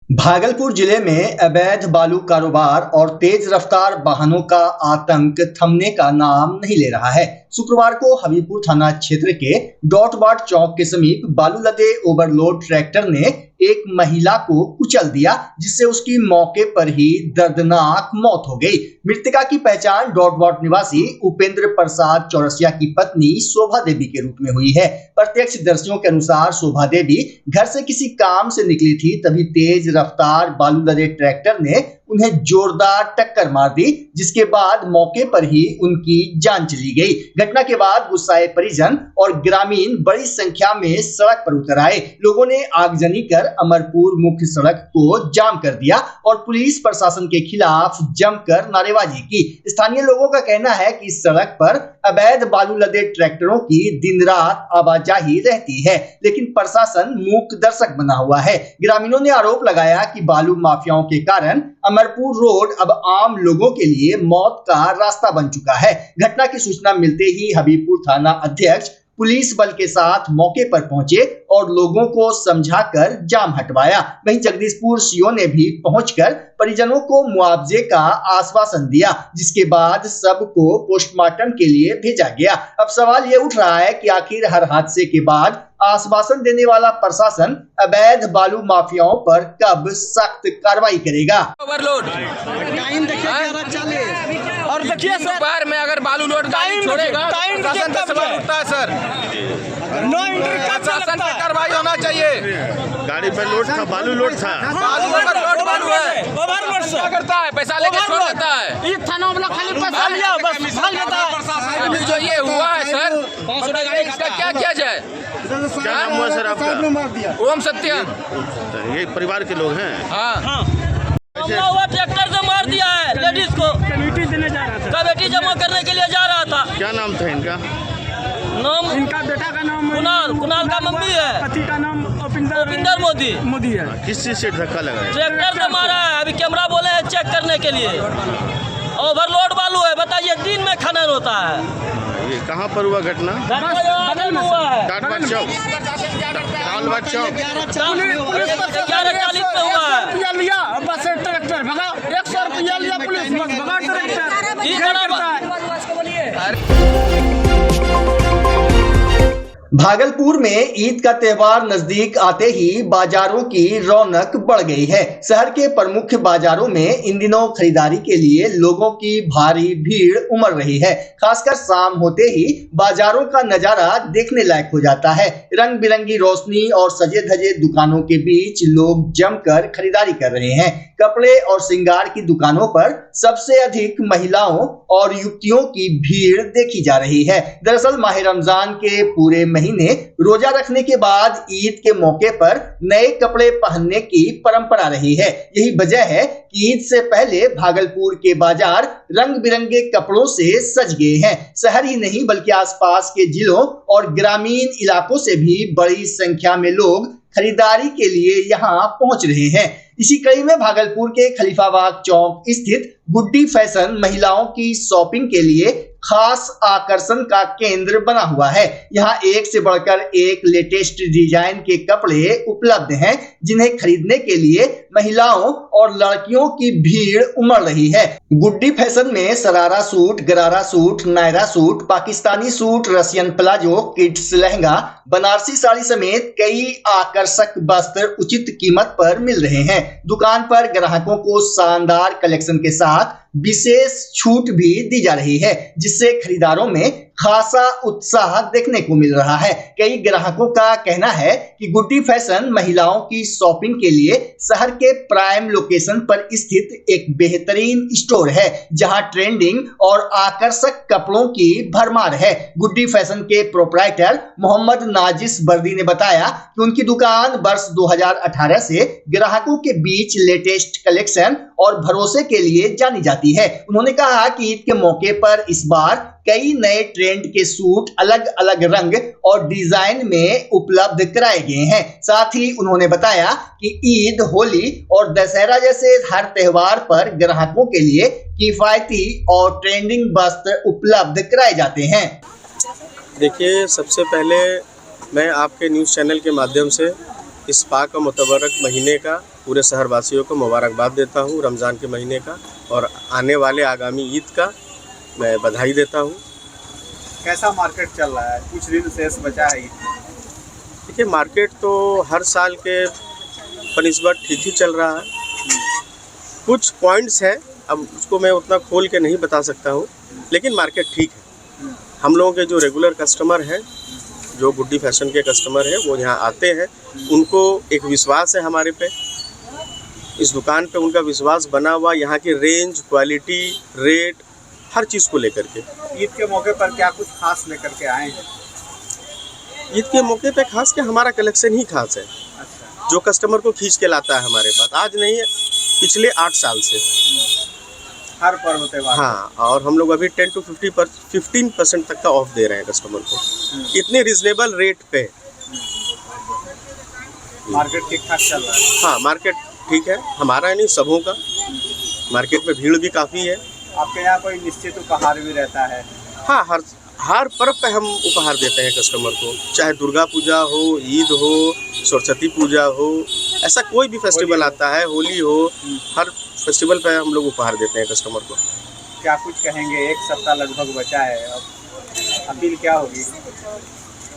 भागलपुर जिले में अवैध बालू कारोबार और तेज रफ्तार वाहनों का आतंक थमने का नाम नहीं ले रहा है। शुक्रवार को हबीबपुर थाना क्षेत्र के डॉटबाट चौक के समीप बालू लदे ओवरलोड ट्रैक्टर ने एक महिला को कुचल दिया, जिससे उसकी मौके पर ही दर्दनाक मौत हो गई। मृतका की पहचान डॉटबाट निवासी उपेंद्र प्रसाद चौरसिया की पत्नी शोभा देवी के रूप में हुई है। प्रत्यक्षदर्शियों के अनुसार शोभा देवी घर से किसी काम से निकली थी, तभी तेज रफ्तार बालू लदे ट्रैक्टर ने उन्हें जोरदार टक्कर मार दी, जिसके बाद मौके पर ही उनकी जान चली गई। घटना के बाद गुस्साए परिजन और ग्रामीण बड़ी संख्या में सड़क पर उतर आए। लोगों ने आगजनी कर अमरपुर मुख्य सड़क को जाम कर दिया और पुलिस प्रशासन के खिलाफ जमकर नारेबाजी की। स्थानीय लोगों का कहना है कि इस सड़क पर अवैध बालू लदे ट्रैक्टरों की दिन रात आवाजाही रहती है, लेकिन प्रशासन मूक दर्शक बना हुआ है। ग्रामीणों ने आरोप लगाया कि बालू माफियाओं के कारण अमरपुर रोड अब आम लोगों के लिए मौत का रास्ता बन चुका है। घटना की सूचना मिलते ही हबीबपुर थाना अध्यक्ष पुलिस बल के साथ मौके पर पहुंचे और लोगों को समझाकर जाम हटवाया। वहीं जगदीशपुर सीओ ने भी पहुंचकर परिजनों को मुआवजे का आश्वासन दिया, जिसके बाद सबको पोस्टमार्टम के लिए भेजा गया। अब सवाल ये उठ रहा है कि आखिर हर हादसे के बाद आश्वासन देने वाला प्रशासन अवैध बालू माफियाओं पर कब सख्त कार्रवाई करेगा। ओवरलोड टाइम देखिए और देखिए दोपहर में अगर बालू लोड गाड़ी छोड़ेगा प्रशासन का सवाल उठता है सर। नो एंट्री का प्रशासन पर कार्रवाई होना चाहिए। गाड़ी पर लोड था, बालू लोड था। बालू ओवरलोड बालू है, ओवरलोड से क्या करता है, पैसा लेके छोड़ देता है। ये थाना वाला खाली पैसा लिया बस भाग जाता है। जो ये हुआ है सर, इसका क्या किया जाए। क्या नाम हुआ सर आपका? ओम सत्यम। ये परिवार के लोग हैं। हाँ, हमला हुआ ट्रैक्टर से मार दिया है लेडीज को। कमेटी देने जा रहा था, कमेटी जमा करने के लिए जा रहा था। क्या नाम था इनका? नाम इनका बेटा का नाम कुणाल का मम्मी है, पति का नाम उपिंदर मोदी है। किस चीज से धक्का लगा है? ट्रैक्टर से मारा है। अभी कैमरा बोले हैं चेक करने के लिए। ओवरलोड बालू है, बताइए दिन में खनन होता है। ये कहाँ पर हुआ घटना? बगल में हुआ है, डाटबाट चौक। 11:40 में हुआ है। लिया बस ट्रैक्टर भगा, 100 रुपया लिया पुलिस, बस भगा ट्रैक्टर। ये भागलपुर में ईद का त्योहार नजदीक आते ही बाजारों की रौनक बढ़ गई है। शहर के प्रमुख बाजारों में इन दिनों खरीदारी के लिए लोगों की भारी भीड़ उमड़ रही है। खासकर शाम होते ही बाजारों का नजारा देखने लायक हो जाता है। रंग बिरंगी रोशनी और सजे धजे दुकानों के बीच लोग जमकर खरीदारी कर रहे हैं। कपड़े और श्रृंगार की दुकानों पर सबसे अधिक महिलाओं और युवतियों की भीड़ देखी जा रही है। दरअसल माह रमजान के पूरे महीने रोजा रखने के बाद ईद के मौके पर नए कपड़े पहनने की परंपरा रही है। यही वजह है कि ईद से पहले भागलपुर के बाजार रंग बिरंगे कपड़ों से सज गए हैं। शहर ही नहीं बल्कि आसपास के जिलों और ग्रामीण इलाकों से भी बड़ी संख्या में लोग खरीदारी के लिए यहाँ पहुंच रहे हैं। इसी कड़ी में भागलपुर के खलीफाबाग चौक स्थित गुड्डी फैशन महिलाओं की शॉपिंग के लिए खास आकर्षण का केंद्र बना हुआ है। यहाँ एक से बढ़कर एक लेटेस्ट डिजाइन के कपड़े उपलब्ध हैं, जिन्हें खरीदने के लिए महिलाओं और लड़कियों की भीड़ उमड़ रही है। गुड्डी फैशन में sharara suit, gharara suit, Naira suit, Pakistani suit, Russian palazzo, kids lehenga, Banarasi sari समेत कई आकर्षक वस्त्र उचित कीमत पर मिल रहे हैं। दुकान पर ग्राहकों को शानदार कलेक्शन के साथ विशेष छूट भी दी जा रही है, जिससे खरीदारों में खासा उत्साह देखने को मिल रहा है। कई ग्राहकों का कहना है कि गुड्डी फैशन महिलाओं की शॉपिंग के लिए शहर के प्राइम लोकेशन पर स्थित एक बेहतरीन स्टोर है, जहां ट्रेंडिंग और आकर्षक कपड़ों की भरमार है। गुड्डी फैशन के प्रोप्राइटर मोहम्मद नाजिस बर्दी ने बताया कि उनकी दुकान वर्ष 2018 से ग्राहकों के बीच लेटेस्ट कलेक्शन और भरोसे के लिए जानी जाती है। उन्होंने कहा कि ईद के मौके पर इस बार कई नए ट्रेंड के सूट अलग अलग रंग और डिजाइन में उपलब्ध कराए गए हैं। साथ ही उन्होंने बताया कि ईद, होली और दशहरा जैसे हर त्योहार पर ग्राहकों के लिए किफायती और ट्रेंडिंग वस्त्र उपलब्ध कराए जाते हैं। देखिए, सबसे पहले मैं आपके न्यूज़ चैनल के माध्यम से इस पाक और मुतबरक महीने का पूरे शहरवासियों को मुबारकबाद देता हूँ रमज़ान के महीने का, और आने वाले आगामी ईद का मैं बधाई देता हूँ। कैसा मार्केट चल रहा है? कुछ दिन शेष बचा है ईद। देखिए, मार्केट तो हर साल के बनिस्बत ठीक ही चल रहा है। कुछ पॉइंट्स है, अब उसको मैं उतना खोल के नहीं बता सकता हूँ, लेकिन मार्केट ठीक है। हम लोगों के जो रेगुलर कस्टमर हैं, जो गुड्डी फैशन के कस्टमर हैं, वो यहाँ आते हैं, उनको एक विश्वास है हमारे पे, इस दुकान पे उनका विश्वास बना हुआ, यहाँ की रेंज, क्वालिटी, रेट, हर चीज़ को लेकर के। ईद के मौके पर क्या कुछ खास लेकर के आए हैं? ईद के मौके पे खास के हमारा कलेक्शन ही खास है। अच्छा, जो कस्टमर को खींच के लाता है हमारे पास, आज नहीं है, पिछले 8 साल से। हर पर्व त्योहार। हाँ, और हम लोग अभी 10 to 15% तक का ऑफ दे रहे हैं कस्टमर को, इतने रिजनेबल रेट पे। मार्केट ठीक ठाक चल रहा है। हाँ, मार्केट ठीक है, हमारा नहीं, सबों का। मार्केट में भीड़ भी काफ़ी है। आपके यहाँ कोई निश्चित उपहार भी रहता है? हाँ, हर पर्व पे हम उपहार देते हैं कस्टमर को, चाहे दुर्गा पूजा हो, ईद हो, सरस्वती पूजा हो, ऐसा कोई भी फेस्टिवल आता है, होली हो, हर फेस्टिवल पे हम लोग उपहार देते हैं कस्टमर को। क्या कुछ कहेंगे? 1 सप्ताह लगभग बचा है, अब अपील क्या होगी?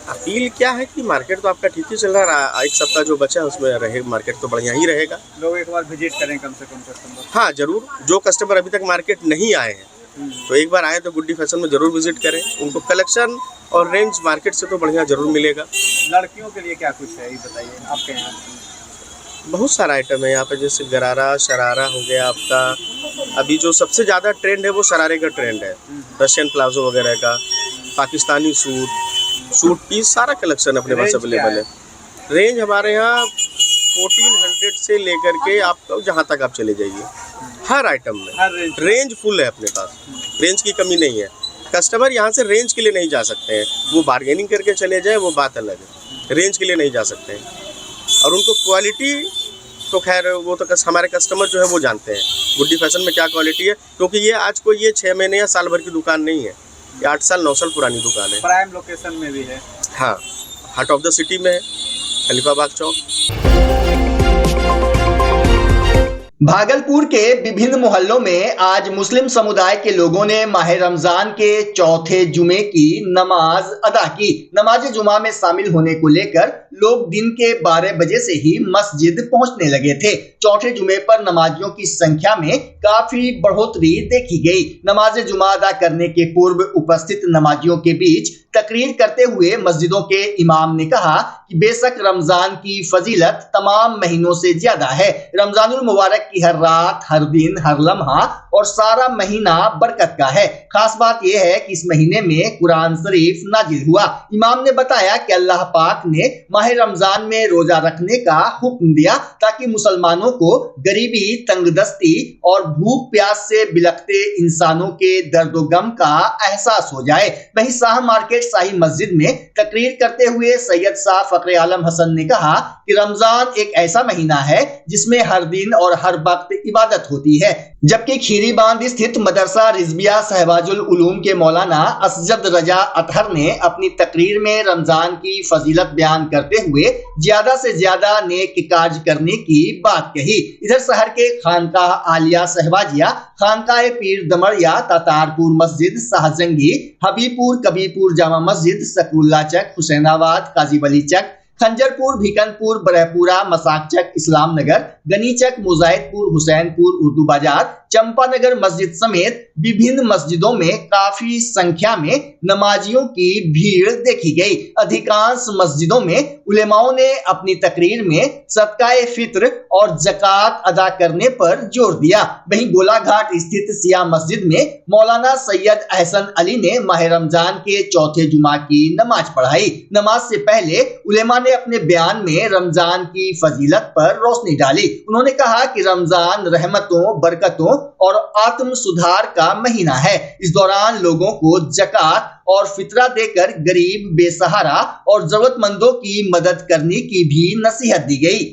अपील क्या है कि मार्केट तो आपका ठीक ही चल रहा है, 1 सप्ताह जो बचा है उसमें रहे मार्केट तो बढ़िया ही रहेगा। लोग एक बार विजिट करें कम से कम कस्टमर। हाँ, ज़रूर। जो कस्टमर अभी तक मार्केट नहीं आए हैं तो एक बार आए तो गुड्डी फैशन में ज़रूर विजिट करें, उनको कलेक्शन और रेंज मार्केट से तो बढ़िया ज़रूर मिलेगा। लड़कियों के लिए क्या कुछ है ये बताइए आपके यहाँ? बहुत सारा आइटम है यहाँ पे, जैसे गरारा, शरारा हो गया आपका। अभी जो सबसे ज़्यादा ट्रेंड है वो शरारे का ट्रेंड है, रशियन प्लाजो वगैरह का, पाकिस्तानी सूट पीस, सारा कलेक्शन अपने पास अवेलेबल है। रेंज हमारे यहाँ 1400 से लेकर के आप जहाँ तक आप चले जाइए, हर आइटम में रेंज फुल है अपने पास, रेंज की कमी नहीं है। कस्टमर यहाँ से रेंज के लिए नहीं जा सकते हैं, वो बार्गेनिंग करके चले जाए वो बात अलग है, रेंज के लिए नहीं जा सकते हैं। और उनको क्वालिटी तो खैर वो तो हमारे कस्टमर जो है वो जानते हैं गुड्डी फैशन में क्या क्वालिटी है, क्योंकि ये आज को ये 6 महीने या साल भर की दुकान नहीं है, ये 8 साल 9 साल पुरानी दुकान है। प्राइम लोकेशन में भी है। हाँ, हार्ट ऑफ द सिटी में है, खलीफाबाग चौक। भागलपुर के विभिन्न मोहल्लों में आज मुस्लिम समुदाय के लोगों ने माह रमजान के चौथे जुमे की नमाज अदा की। नमाज जुमा में शामिल होने को लेकर लोग दिन के 12 बजे से ही मस्जिद पहुंचने लगे थे। चौथे जुमे पर नमाजियों की संख्या में काफी बढ़ोतरी देखी गई। नमाज जुमा अदा करने के पूर्व उपस्थित नमाजियों के बीच तकरीर करते हुए मस्जिदों के इमाम ने कहा कि बेशक रमजान की फजीलत तमाम महीनों से ज्यादा है। रमजानुल मुबारक की हर रात, हर दिन, हर लम्हा और सारा महीना बरकत का है। खास बात यह है कि इस महीने में कुरान शरीफ नाजिल हुआ। इमाम ने बताया कि अल्लाह पाक ने माह रमजान में रोजा रखने का हुक्म दिया ताकि मुसलमानों को गरीबी, तंगदस्ती और भूख प्यास से बिलखते इंसानों के दर्दो गम का एहसास हो जाए। वहीं शाह मार्केट शाही मस्जिद में तकरीर करते हुए सैयद शाह फखरे आलम हसन ने कहा कि रमजान एक ऐसा महीना है जिसमें हर दिन और हर वक्त इबादत होती है। जबकि खीरी बांध स्थित मदरसा रिजविया सहबाजुल उलूम के मौलाना असजद रजा अतहर ने अपनी तकरीर में रमजान की फजीलत बयान करते हुए ज्यादा से ज्यादा नेक कार्य करने की बात कही। इधर शहर के खानकाह आलिया सहबाजिया, खानकाह पीर दमरिया, तातारपुर मस्जिद, शाहजंगी, हबीबपुर, कबीरपुर जामा मस्जिद, सकरुल्ला चक, हुसैनाबाद, काजी वली चक, खंजरपुर, भिकनपुर, बरहपुरा, मसाक चक, इस्लाम नगर, गनी चक, मुजाहिदपुर, हुसैनपुर, उर्दू बाजार, चंपानगर मस्जिद समेत विभिन्न मस्जिदों में काफी संख्या में नमाजियों की भीड़ देखी गई। अधिकांश मस्जिदों में उलेमाओं ने अपनी तकरीर में सदकाए फित्र और ज़कात अदा करने पर जोर दिया। वहीं गोलाघाट स्थित सिया मस्जिद में मौलाना सैयद अहसन अली ने माह रमजान के चौथे जुमा की नमाज पढ़ाई। नमाज से पहले उलेमा ने अपने बयान में रमजान की फजीलत पर रोशनी डाली। उन्होंने कहा कि रमजान रहमतों, बरकतों और आत्म सुधार का महीना है। इस दौरान लोगों को ज़कात और फितरा देकर गरीब, बेसहारा और जरूरतमंदों की मदद करने की भी नसीहत दी गई।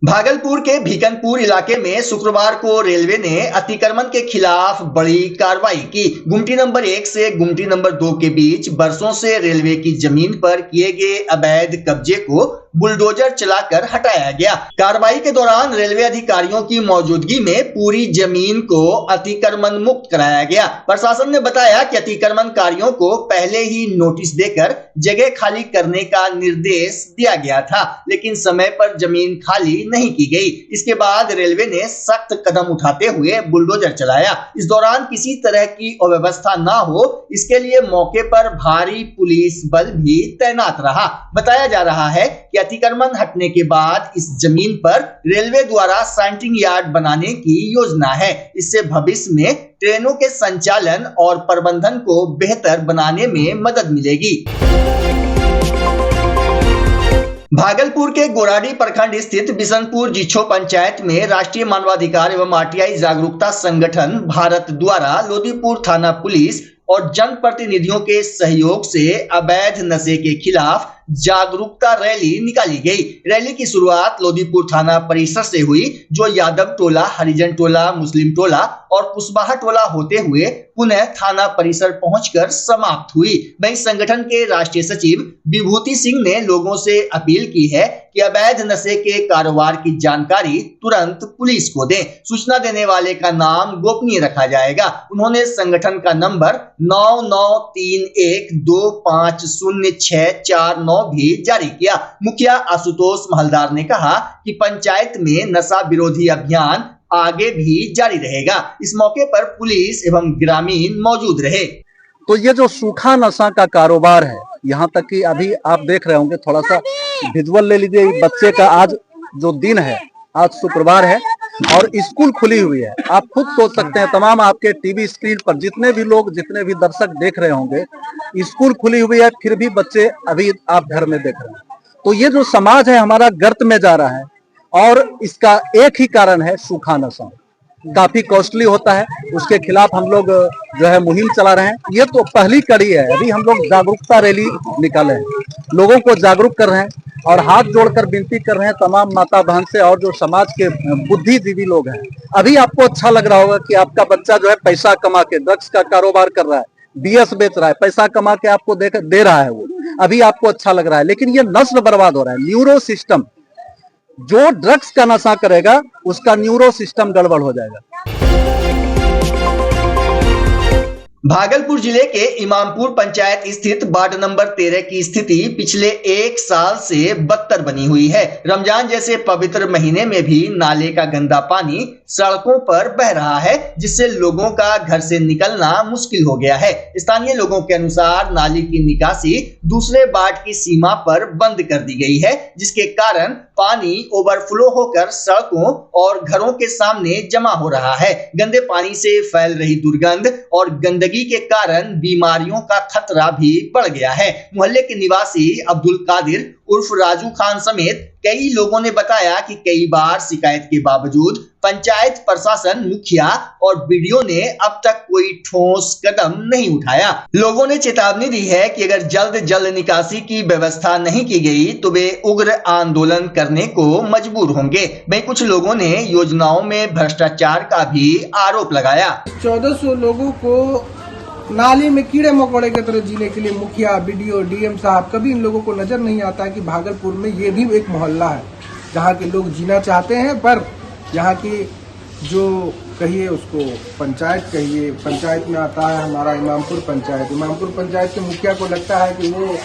भागलपुर के भिकनपुर इलाके में शुक्रवार को रेलवे ने अतिक्रमण के खिलाफ बड़ी कार्रवाई की। गुमटी नंबर 1 से गुमटी नंबर 2 के बीच बरसों से रेलवे की जमीन पर किए गए अवैध कब्जे को बुलडोजर चलाकर हटाया गया। कार्रवाई के दौरान रेलवे अधिकारियों की मौजूदगी में पूरी जमीन को अतिक्रमण मुक्त कराया गया। प्रशासन ने बताया कि अतिक्रमणकारियों को पहले ही नोटिस देकर जगह खाली करने का निर्देश दिया गया था, लेकिन समय पर जमीन खाली नहीं की गई। इसके बाद रेलवे ने सख्त कदम उठाते हुए बुलडोजर चलाया। इस दौरान किसी तरह की अव्यवस्था ना हो, इसके लिए मौके पर भारी पुलिस बल भी तैनात रहा। बताया जा रहा है कि अतिक्रमण हटने के बाद इस जमीन पर रेलवे द्वारा सैंटिंग यार्ड बनाने की योजना है। इससे भविष्य में ट्रेनों के संचालन और प्रबंधन को बेहतर बनाने में मदद मिलेगी। भागलपुर के गोराडी प्रखंड स्थित बिशनपुर जिछो पंचायत में राष्ट्रीय मानवाधिकार एवं आरटीआई जागरूकता संगठन भारत द्वारा लोदीपुर थाना पुलिस और जनप्रतिनिधियों के सहयोग से अवैध नशे के खिलाफ जागरूकता रैली निकाली गई। रैली की शुरुआत लोदीपुर थाना परिसर से हुई, जो यादव टोला, हरिजन टोला, मुस्लिम टोला और कुशवाहा टोला होते हुए पुनः थाना परिसर पहुंचकर समाप्त हुई। वहीं संगठन के राष्ट्रीय सचिव विभूति सिंह ने लोगों से अपील की है कि अवैध नशे के कारोबार की जानकारी तुरंत पुलिस को दें। सूचना देने वाले का नाम गोपनीय रखा जाएगा। उन्होंने संगठन का नंबर 9931250649 भी जारी किया। मुखिया आशुतोष महलदार ने कहा कि पंचायत में नशा विरोधी अभियान आगे भी जारी रहेगा। इस मौके पर पुलिस एवं ग्रामीण मौजूद रहे। तो ये जो सूखा नशा का कारोबार है, यहाँ तक कि अभी आप देख रहे होंगे, थोड़ा सा विजुअल ले लीजिए। बच्चे का आज जो दिन है, आज शुक्रवार है और स्कूल खुली हुई है। आप खुद सोच सकते हैं, तमाम आपके टीवी स्क्रीन पर जितने भी लोग, जितने भी दर्शक देख रहे होंगे, स्कूल खुली हुई है, फिर भी बच्चे अभी आप घर में देख रहे हैं। तो ये जो समाज है हमारा गर्त में जा रहा है और इसका एक ही कारण है सूखा नशा। काफी कॉस्टली होता है, उसके खिलाफ हम लोग जो है मुहिम चला रहे हैं। ये तो पहली कड़ी है। अभी हम लोग जागरूकता रैली निकाले हैं, लोगों को जागरूक कर रहे हैं और हाथ जोड़कर विनती कर रहे हैं तमाम माता बहन से और जो समाज के बुद्धिजीवी लोग हैं। अभी आपको अच्छा लग रहा होगा कि आपका बच्चा जो है पैसा कमा के ड्रग्स का कारोबार कर रहा है, BS बेच रहा है, पैसा कमा के आपको दे रहा है, वो अभी आपको अच्छा लग रहा है, लेकिन ये नस्ल बर्बाद हो रहा है। न्यूरो सिस्टम, जो ड्रग्स का नशा करेगा उसका न्यूरो सिस्टम गड़बड़ हो जाएगा। भागलपुर जिले के इमामपुर पंचायत स्थित वार्ड नंबर 13 की स्थिति पिछले 1 साल से बदतर बनी हुई है। रमजान जैसे पवित्र महीने में भी नाले का गंदा पानी सड़कों पर बह रहा है, जिससे लोगों का घर से निकलना मुश्किल हो गया है। स्थानीय लोगों के अनुसार नाली की निकासी दूसरे वार्ड की सीमा पर बंद कर दी गई है, जिसके कारण पानी ओवरफ्लो होकर सड़कों और घरों के सामने जमा हो रहा है। गंदे पानी से फैल रही दुर्गंध और गंदगी के कारण बीमारियों का खतरा भी बढ़ गया है। मोहल्ले के निवासी अब्दुल कादिर उर्फ राजू खान समेत कई लोगों ने बताया कि कई बार शिकायत के बावजूद पंचायत प्रशासन, मुखिया और बीडीओ ने अब तक कोई ठोस कदम नहीं उठाया। लोगों ने चेतावनी दी है कि अगर जल्द निकासी की व्यवस्था नहीं की गई तो वे उग्र आंदोलन करने को मजबूर होंगे। वहीं कुछ लोगों ने योजनाओं में भ्रष्टाचार का भी आरोप लगाया। 1400 लोगों को नाली में कीड़े मकोड़े की तरह जीने के लिए मुखिया, बीडीओ, डीएम साहब, कभी इन लोगों को नजर नहीं आता कि भागलपुर में ये भी एक मोहल्ला है जहाँ के लोग जीना चाहते हैं, पर यहाँ की जो कहिए उसको पंचायत कहिए, पंचायत में आता है हमारा इमामपुर पंचायत। इमामपुर पंचायत के मुखिया को लगता है कि वो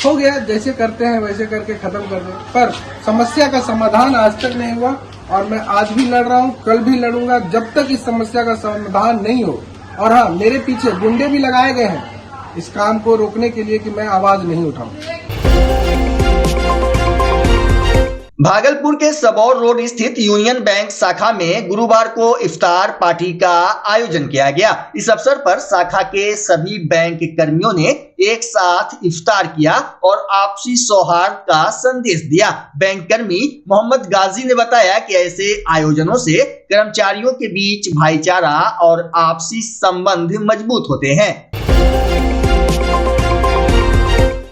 हो गया, जैसे करते हैं वैसे करके खत्म कर दें, पर समस्या का समाधान आज तक नहीं हुआ और मैं आज भी लड़ रहा हूँ, कल भी लड़ूंगा जब तक इस समस्या का समाधान नहीं हो। और हाँ, मेरे पीछे गुंडे भी लगाए गए हैं इस काम को रोकने के लिए कि मैं आवाज नहीं उठाऊं। भागलपुर के सबौर रोड स्थित यूनियन बैंक शाखा में गुरुवार को इफ्तार पार्टी का आयोजन किया गया। इस अवसर पर शाखा के सभी बैंक कर्मियों ने एक साथ इफ्तार किया और आपसी सौहार्द का संदेश दिया। बैंक कर्मी मोहम्मद गाजी ने बताया कि ऐसे आयोजनों से कर्मचारियों के बीच भाईचारा और आपसी संबंध मजबूत होते हैं।